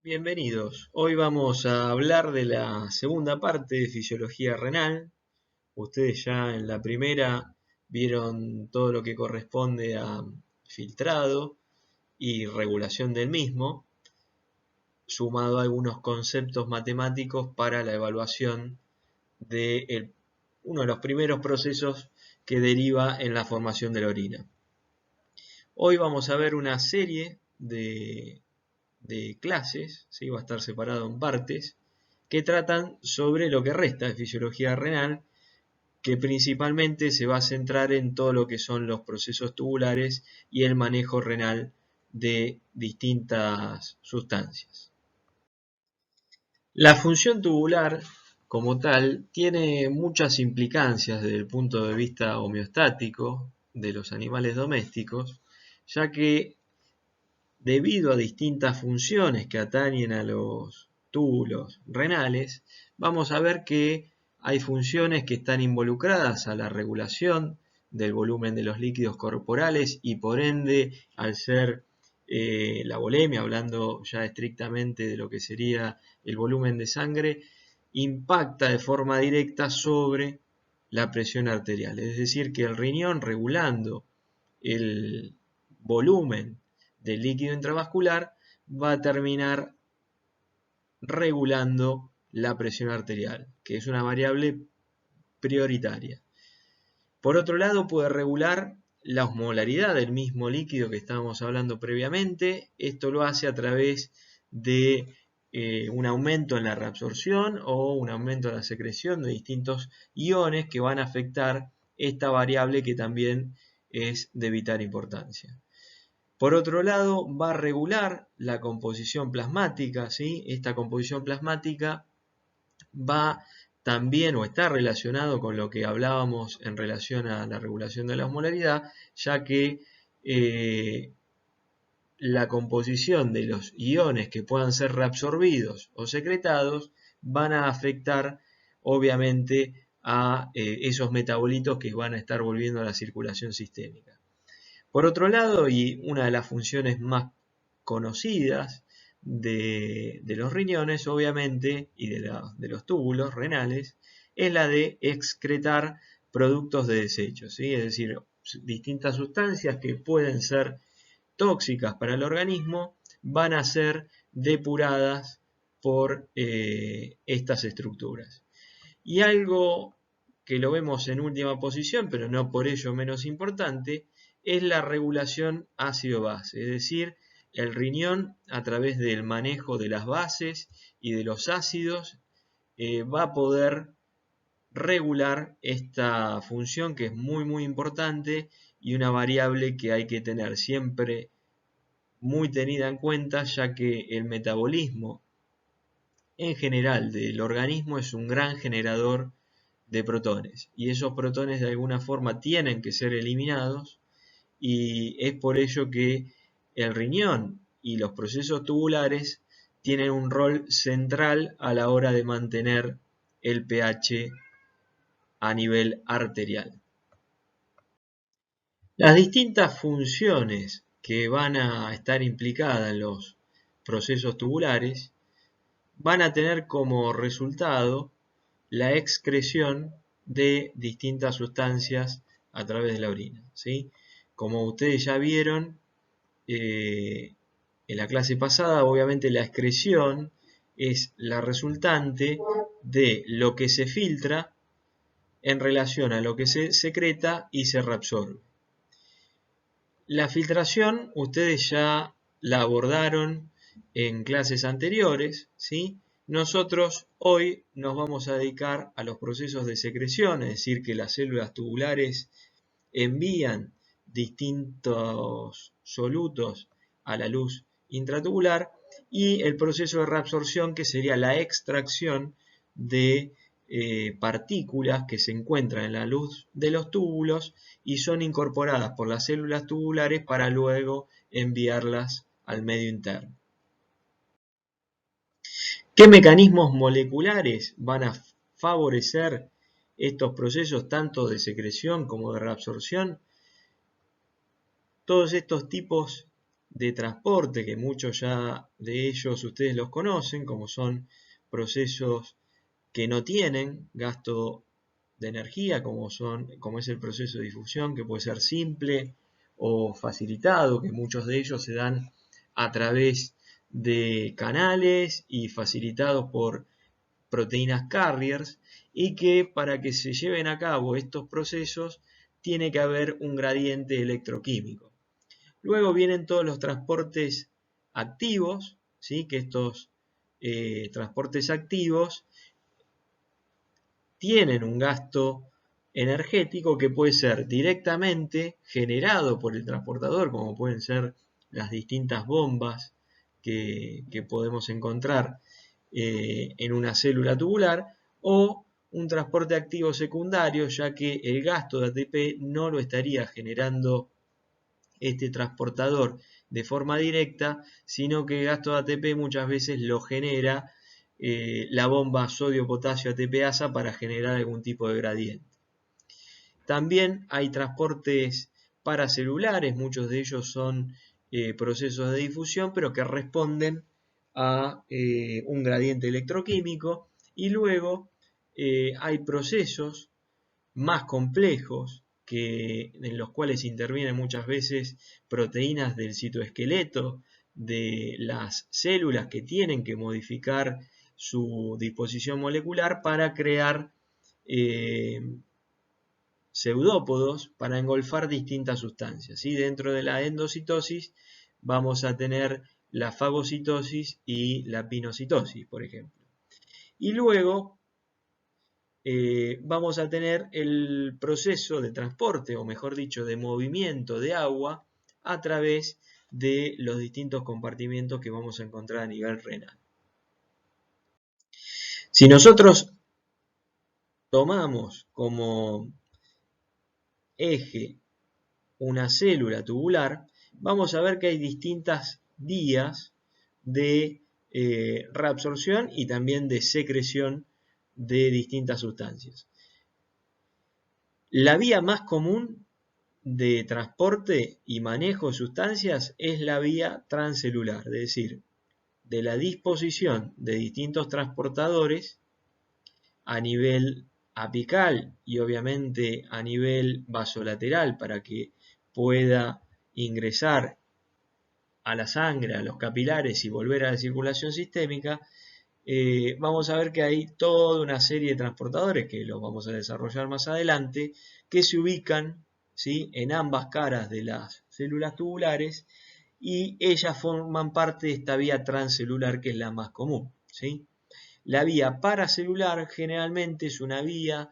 Bienvenidos. Hoy vamos a hablar de la segunda parte de fisiología renal. Ustedes ya en la primera vieron todo lo que corresponde a filtrado y regulación del mismo, sumado a algunos conceptos matemáticos para la evaluación de uno de los primeros procesos que deriva en la formación de la orina. Hoy vamos a ver una serie de clases, ¿sí? Va a estar separado en partes, que tratan sobre lo que resta de fisiología renal, que principalmente se va a centrar en todo lo que son los procesos tubulares y el manejo renal de distintas sustancias. La función tubular, como tal, tiene muchas implicancias desde el punto de vista homeostático de los animales domésticos, ya que debido a distintas funciones que atañen a los túbulos renales, vamos a ver que hay funciones que están involucradas a la regulación del volumen de los líquidos corporales y por ende, al ser la volemia, hablando ya estrictamente de lo que sería el volumen de sangre, impacta de forma directa sobre la presión arterial. Es decir, que el riñón regulando el volumen del líquido intravascular va a terminar regulando la presión arterial, que es una variable prioritaria. Por otro lado, puede regular la osmolaridad del mismo líquido que estábamos hablando previamente. Esto lo hace a través de un aumento en la reabsorción o un aumento en la secreción de distintos iones que van a afectar esta variable que también es de vital importancia. Por otro lado, va a regular la composición plasmática, ¿sí? Esta composición plasmática va también o está relacionado con lo que hablábamos en relación a la regulación de la osmolaridad, ya que la composición de los iones que puedan ser reabsorbidos o secretados van a afectar obviamente a esos metabolitos que van a estar volviendo a la circulación sistémica. Por otro lado, y una de las funciones más conocidas de los riñones, obviamente, y de los túbulos renales, es la de excretar productos de desechos, ¿sí? Es decir, distintas sustancias que pueden ser tóxicas para el organismo van a ser depuradas por estas estructuras. Y algo que lo vemos en última posición, pero no por ello menos importante, es la regulación ácido-base, es decir, el riñón a través del manejo de las bases y de los ácidos va a poder regular esta función que es muy importante y una variable que hay que tener siempre muy tenida en cuenta, ya que el metabolismo en general del organismo es un gran generador de protones y esos protones de alguna forma tienen que ser eliminados y es por ello que el riñón y los procesos tubulares tienen un rol central a la hora de mantener el pH a nivel arterial. Las distintas funciones que van a estar implicadas en los procesos tubulares van a tener como resultado la excreción de distintas sustancias a través de la orina, ¿sí? Como ustedes ya vieron en la clase pasada, obviamente la excreción es la resultante de lo que se filtra en relación a lo que se secreta y se reabsorbe. La filtración ustedes ya la abordaron en clases anteriores, ¿sí? Nosotros hoy nos vamos a dedicar a los procesos de secreción, es decir, que las células tubulares envían distintos solutos a la luz intratubular y el proceso de reabsorción, que sería la extracción de partículas que se encuentran en la luz de los túbulos y son incorporadas por las células tubulares para luego enviarlas al medio interno. ¿Qué mecanismos moleculares van a favorecer estos procesos tanto de secreción como de reabsorción? Todos estos tipos de transporte, que muchos ya de ellos ustedes los conocen, como son procesos que no tienen gasto de energía, como es el proceso de difusión, que puede ser simple o facilitado, que muchos de ellos se dan a través de canales y facilitados por proteínas carriers, y que para que se lleven a cabo estos procesos tiene que haber un gradiente electroquímico. Luego vienen todos los transportes activos, ¿sí? Que estos transportes activos tienen un gasto energético que puede ser directamente generado por el transportador, como pueden ser las distintas bombas que podemos encontrar en una célula tubular, o un transporte activo secundario, ya que el gasto de ATP no lo estaría generando este transportador de forma directa, sino que el gasto de ATP muchas veces lo genera la bomba sodio-potasio ATPasa para generar algún tipo de gradiente. También hay transportes paracelulares, muchos de ellos son procesos de difusión, pero que responden a un gradiente electroquímico, y luego hay procesos más complejos en los cuales intervienen muchas veces proteínas del citoesqueleto de las células, que tienen que modificar su disposición molecular para crear pseudópodos para engolfar distintas sustancias, ¿sí? Dentro de la endocitosis vamos a tener la fagocitosis y la pinocitosis, por ejemplo. Y luego vamos a tener el proceso de transporte, o mejor dicho, de movimiento de agua a través de los distintos compartimentos que vamos a encontrar a nivel renal. Si nosotros tomamos como eje una célula tubular, vamos a ver que hay distintas vías de reabsorción y también de secreción de distintas sustancias. La vía más común de transporte y manejo de sustancias es la vía transcelular, es decir, de la disposición de distintos transportadores a nivel apical y obviamente a nivel vasolateral para que pueda ingresar a la sangre, a los capilares y volver a la circulación sistémica. Vamos a ver que hay toda una serie de transportadores, que los vamos a desarrollar más adelante, que se ubican, ¿sí?, en ambas caras de las células tubulares, y ellas forman parte de esta vía transcelular, que es la más común, ¿sí? La vía paracelular generalmente es una vía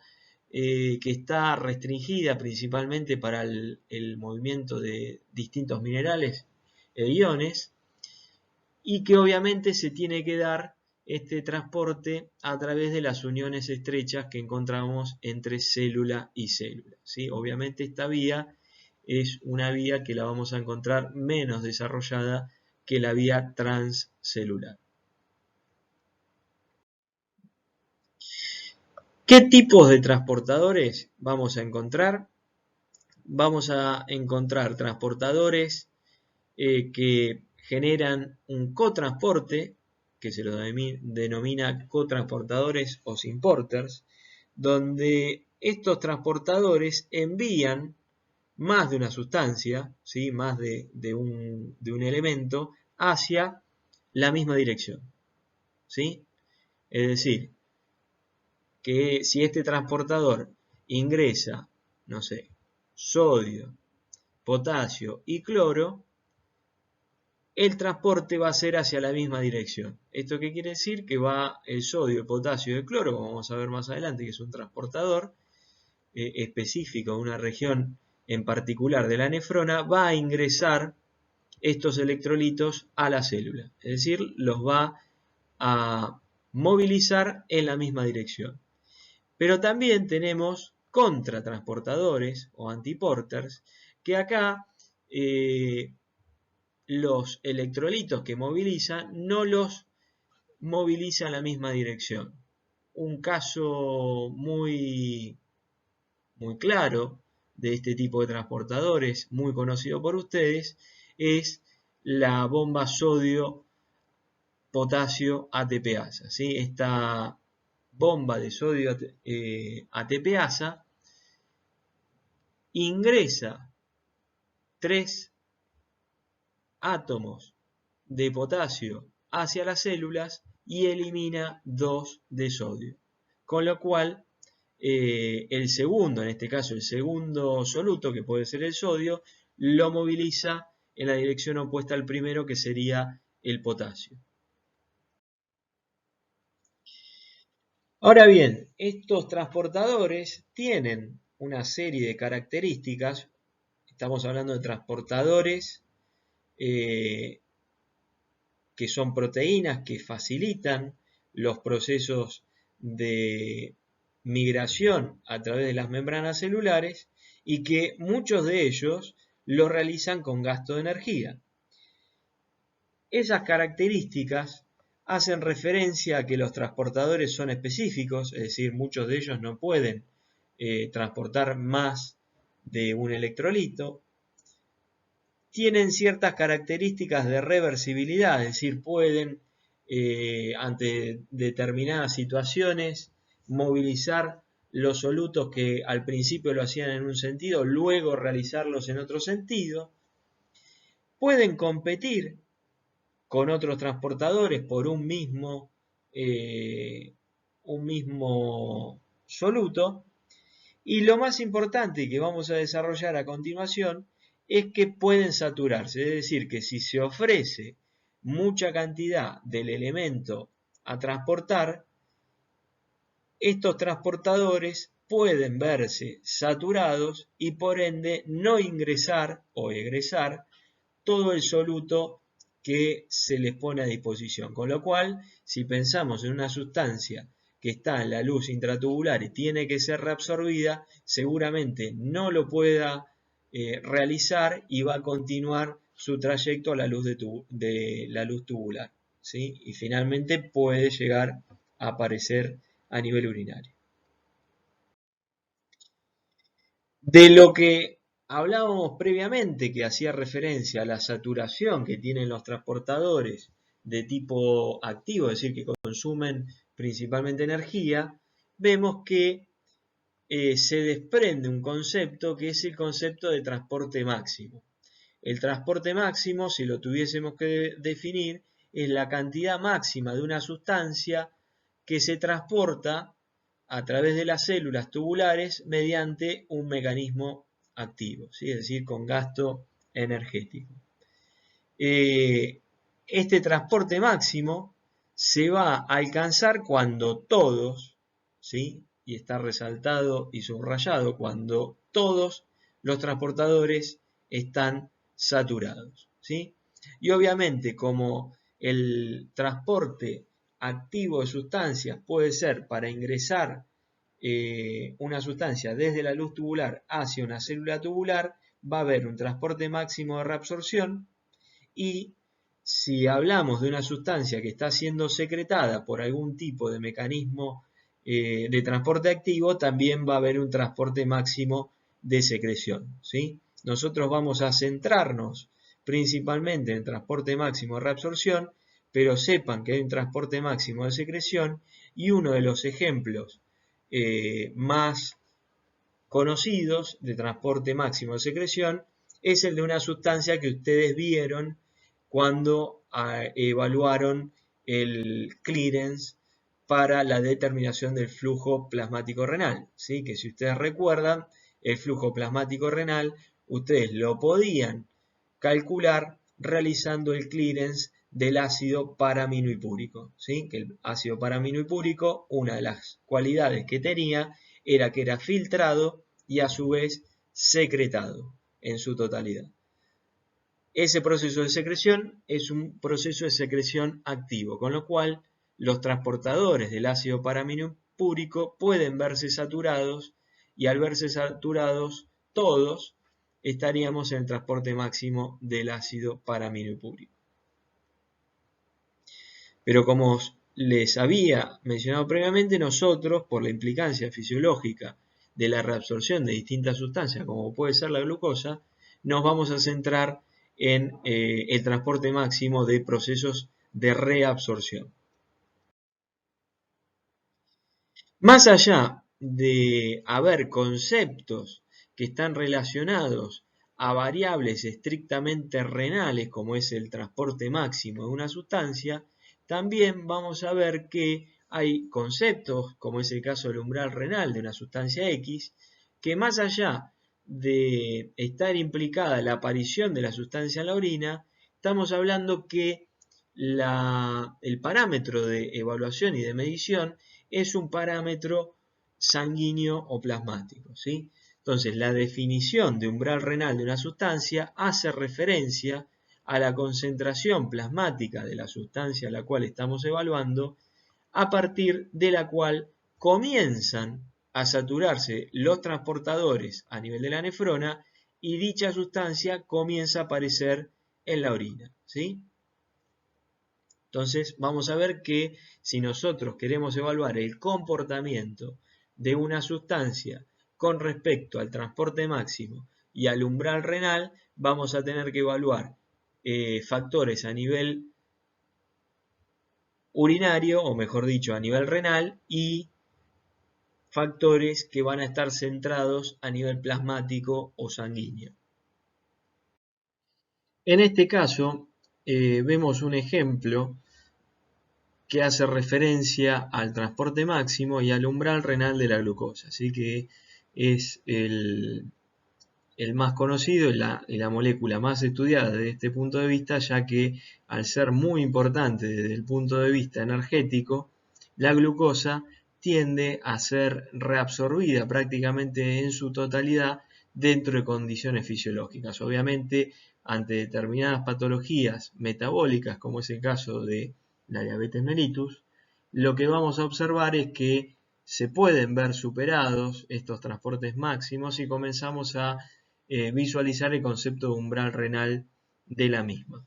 que está restringida principalmente para el movimiento de distintos minerales e iones, y que obviamente se tiene que dar este transporte a través de las uniones estrechas que encontramos entre célula y célula, ¿sí? Obviamente esta vía es una vía que la vamos a encontrar menos desarrollada que la vía transcelular. ¿Qué tipos de transportadores vamos a encontrar? Vamos a encontrar transportadores que generan un cotransporte, que se lo denomina cotransportadores o symporters, donde estos transportadores envían más de una sustancia, ¿sí?, más de un elemento hacia la misma dirección, ¿sí? Es decir, que si este transportador ingresa, no sé, sodio, potasio y cloro, el transporte va a ser hacia la misma dirección. ¿Esto qué quiere decir? Que va el sodio, el potasio y el cloro, como vamos a ver más adelante, que es un transportador específico de una región en particular de la nefrona, va a ingresar estos electrolitos a la célula. Es decir, los va a movilizar en la misma dirección. Pero también tenemos contratransportadores o antiporters, que acá los electrolitos que movilizan no los moviliza en la misma dirección. Un caso muy claro de este tipo de transportadores, muy conocido por ustedes, es la bomba sodio-potasio ATPasa, ¿sí? Esta bomba de sodio ATPasa ingresa 3 átomos de potasio hacia las células y elimina 2 de sodio. Con lo cual, el segundo, en este caso el segundo soluto, que puede ser el sodio, lo moviliza en la dirección opuesta al primero, que sería el potasio. Ahora bien, estos transportadores tienen una serie de características. Estamos hablando de transportadores que son proteínas que facilitan los procesos de migración a través de las membranas celulares y que muchos de ellos lo realizan con gasto de energía. Esas características hacen referencia a que los transportadores son específicos, es decir, muchos de ellos no pueden transportar más de un electrolito. Tienen ciertas características de reversibilidad, es decir, pueden ante determinadas situaciones movilizar los solutos que al principio lo hacían en un sentido, luego realizarlos en otro sentido. Pueden competir con otros transportadores por un mismo soluto. Y lo más importante que vamos a desarrollar a continuación es que pueden saturarse, es decir, que si se ofrece mucha cantidad del elemento a transportar, estos transportadores pueden verse saturados y por ende no ingresar o egresar todo el soluto que se les pone a disposición. Con lo cual, si pensamos en una sustancia que está en la luz intratubular y tiene que ser reabsorbida, seguramente no lo pueda realizar y va a continuar su trayecto a la luz de la luz tubular, ¿sí? Y finalmente puede llegar a aparecer a nivel urinario. De lo que hablábamos previamente, que hacía referencia a la saturación que tienen los transportadores de tipo activo, es decir, que consumen principalmente energía, vemos que se desprende un concepto que es el concepto de transporte máximo. El transporte máximo, si lo tuviésemos que definir, es la cantidad máxima de una sustancia que se transporta a través de las células tubulares mediante un mecanismo activo, ¿sí? Es decir, con gasto energético. Este transporte máximo se va a alcanzar cuando todos, ¿sí? Y está resaltado y subrayado, cuando todos los transportadores están saturados, ¿sí? Y obviamente, como el transporte activo de sustancias puede ser para ingresar una sustancia desde la luz tubular hacia una célula tubular, va a haber un transporte máximo de reabsorción. Y si hablamos de una sustancia que está siendo secretada por algún tipo de mecanismo de transporte activo, también va a haber un transporte máximo de secreción, ¿sí? Nosotros vamos a centrarnos principalmente en el transporte máximo de reabsorción, pero sepan que hay un transporte máximo de secreción y uno de los ejemplos más conocidos de transporte máximo de secreción es el de una sustancia que ustedes vieron cuando evaluaron el clearance para la determinación del flujo plasmático renal, ¿sí? Que si ustedes recuerdan, el flujo plasmático renal ustedes lo podían calcular realizando el clearance del ácido paraminohipúrico, ¿sí? Que el ácido paraminohipúrico, una de las cualidades que tenía era que era filtrado y a su vez secretado en su totalidad. Ese proceso de secreción es un proceso de secreción activo, con lo cual los transportadores del ácido paraminohipúrico pueden verse saturados y al verse saturados todos estaríamos en el transporte máximo del ácido paraminohipúrico. Pero como les había mencionado previamente, nosotros, por la implicancia fisiológica de la reabsorción de distintas sustancias, como puede ser la glucosa, nos vamos a centrar en el transporte máximo de procesos de reabsorción. Más allá de haber conceptos que están relacionados a variables estrictamente renales, como es el transporte máximo de una sustancia, también vamos a ver que hay conceptos, como es el caso del umbral renal de una sustancia X, que más allá de estar implicada la aparición de la sustancia en la orina, estamos hablando que el parámetro de evaluación y de medición es un parámetro sanguíneo o plasmático, ¿sí? Entonces, la definición de umbral renal de una sustancia hace referencia a la concentración plasmática de la sustancia a la cual estamos evaluando, a partir de la cual comienzan a saturarse los transportadores a nivel de la nefrona y dicha sustancia comienza a aparecer en la orina, ¿sí? Entonces vamos a ver que si nosotros queremos evaluar el comportamiento de una sustancia con respecto al transporte máximo y al umbral renal, vamos a tener que evaluar factores a nivel urinario, o mejor dicho, a nivel renal, y factores que van a estar centrados a nivel plasmático o sanguíneo. En este caso, vemos un ejemplo que hace referencia al transporte máximo y al umbral renal de la glucosa, así que es el más conocido y la molécula más estudiada desde este punto de vista, ya que al ser muy importante desde el punto de vista energético, la glucosa tiende a ser reabsorbida prácticamente en su totalidad dentro de condiciones fisiológicas. Obviamente, ante determinadas patologías metabólicas, como es el caso de la diabetes mellitus, lo que vamos a observar es que se pueden ver superados estos transportes máximos y comenzamos a visualizar el concepto de umbral renal de la misma.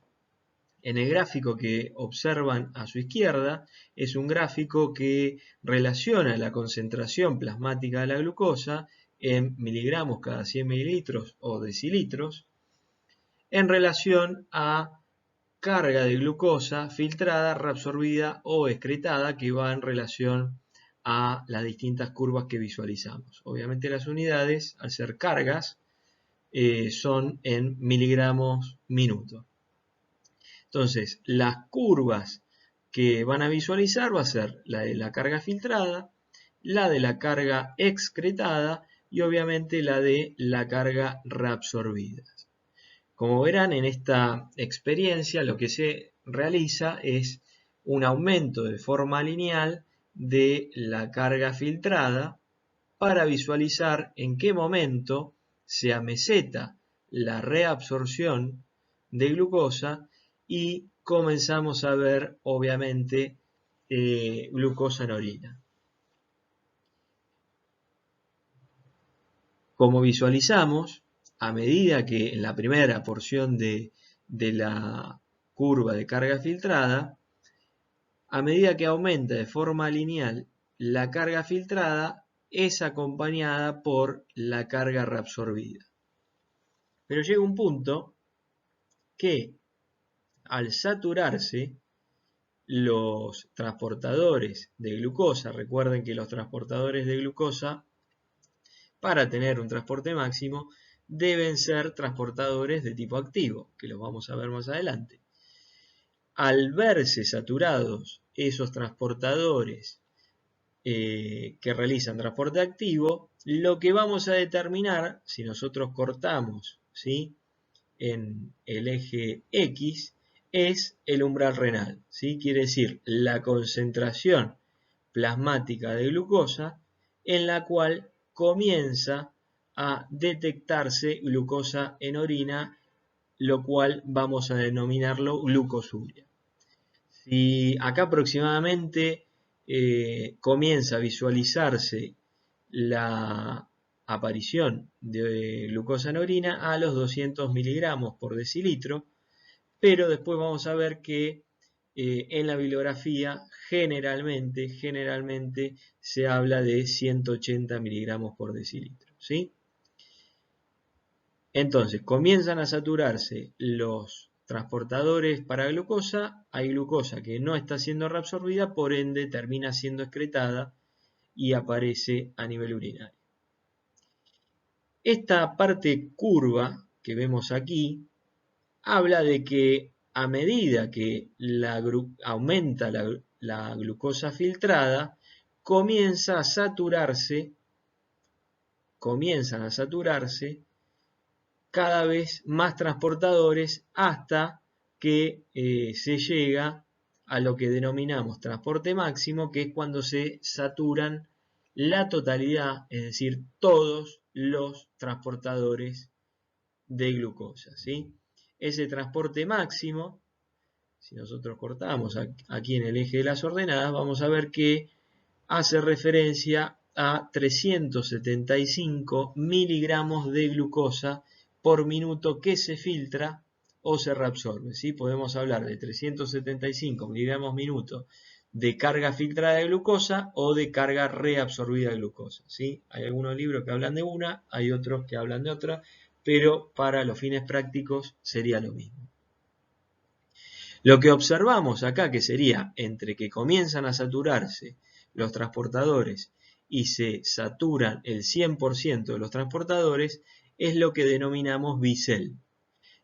En el gráfico que observan a su izquierda es un gráfico que relaciona la concentración plasmática de la glucosa en miligramos cada 100 mililitros o decilitros en relación a carga de glucosa filtrada, reabsorbida o excretada, que va en relación a las distintas curvas que visualizamos. Obviamente las unidades, al ser cargas, son en miligramos minuto. Entonces, las curvas que van a visualizar va a ser la de la carga filtrada, la de la carga excretada y obviamente la de la carga reabsorbida. Como verán, en esta experiencia lo que se realiza es un aumento de forma lineal de la carga filtrada para visualizar en qué momento se ameseta la reabsorción de glucosa y comenzamos a ver, obviamente, glucosa en orina. Como visualizamos, a medida que en la primera porción de la curva de carga filtrada, a medida que aumenta de forma lineal la carga filtrada, es acompañada por la carga reabsorbida. Pero llega un punto que al saturarse los transportadores de glucosa, recuerden que los transportadores de glucosa, para tener un transporte máximo, deben ser transportadores de tipo activo, que los vamos a ver más adelante. Al verse saturados esos transportadores que realizan transporte activo, lo que vamos a determinar, si nosotros cortamos, ¿sí?, en el eje X, es el umbral renal, ¿sí? Quiere decir la concentración plasmática de glucosa en la cual comienza a detectarse glucosa en orina, lo cual vamos a denominarlo glucosuria. Si acá aproximadamente comienza a visualizarse la aparición de glucosa en orina a los 200 miligramos por decilitro, pero después vamos a ver que en la bibliografía generalmente se habla de 180 miligramos por decilitro, ¿sí? Entonces, comienzan a saturarse los transportadores para glucosa, hay glucosa que no está siendo reabsorbida, por ende termina siendo excretada y aparece a nivel urinario. Esta parte curva que vemos aquí habla de que a medida que aumenta la glucosa filtrada, comienzan a saturarse cada vez más transportadores hasta que se llega a lo que denominamos transporte máximo, que es cuando se saturan la totalidad, es decir, todos los transportadores de glucosa, ¿sí? Ese transporte máximo, si nosotros cortamos aquí en el eje de las ordenadas, vamos a ver que hace referencia a 375 miligramos de glucosa por minuto que se filtra o se reabsorbe, ¿sí? Podemos hablar de 375 miligramos minuto de carga filtrada de glucosa o de carga reabsorbida de glucosa, ¿sí? Hay algunos libros que hablan de una, hay otros que hablan de otra, pero para los fines prácticos sería lo mismo. Lo que observamos acá, que sería entre que comienzan a saturarse los transportadores y se saturan el 100% de los transportadores, es lo que denominamos bisel.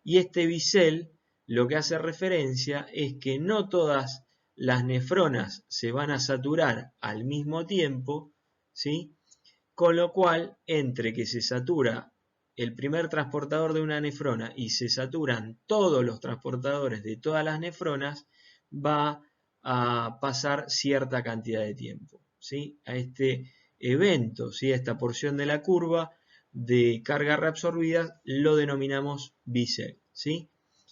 Y este bisel lo que hace referencia es que no todas las nefronas se van a saturar al mismo tiempo, ¿sí? Con lo cual, entre que se satura el primer transportador de una nefrona y se saturan todos los transportadores de todas las nefronas, va a pasar cierta cantidad de tiempo, ¿sí? A este evento, ¿sí? A esta porción de la curva de carga reabsorbida lo denominamos bisel, ¿sí?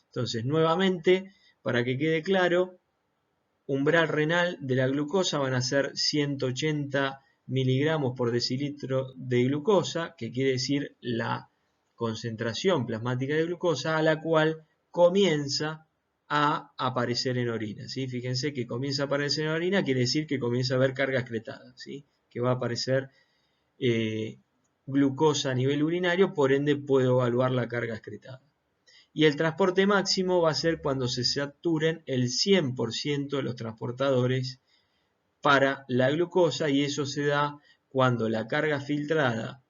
Entonces, nuevamente, para que quede claro, umbral renal de la glucosa van a ser 180 miligramos por decilitro de glucosa, que quiere decir la concentración plasmática de glucosa a la cual comienza a aparecer en orina, ¿sí? Fíjense que comienza a aparecer en orina, quiere decir que comienza a haber carga excretada, ¿sí? Que va a aparecer glucosa a nivel urinario, por ende puedo evaluar la carga excretada. Y el transporte máximo va a ser cuando se saturen el 100% de los transportadores para la glucosa, y eso se da cuando la carga filtrada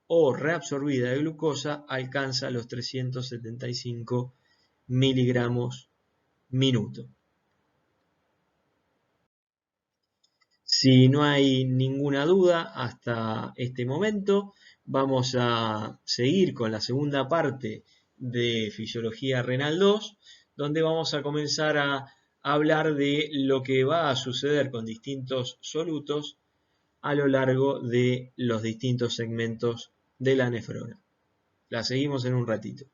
o reabsorbida de glucosa alcanza los 375 miligramos minuto. Si no hay ninguna duda hasta este momento, vamos a seguir con la segunda parte de Fisiología Renal 2, donde vamos a comenzar a hablar de lo que va a suceder con distintos solutos a lo largo de los distintos segmentos de la nefrona. La seguimos en un ratito.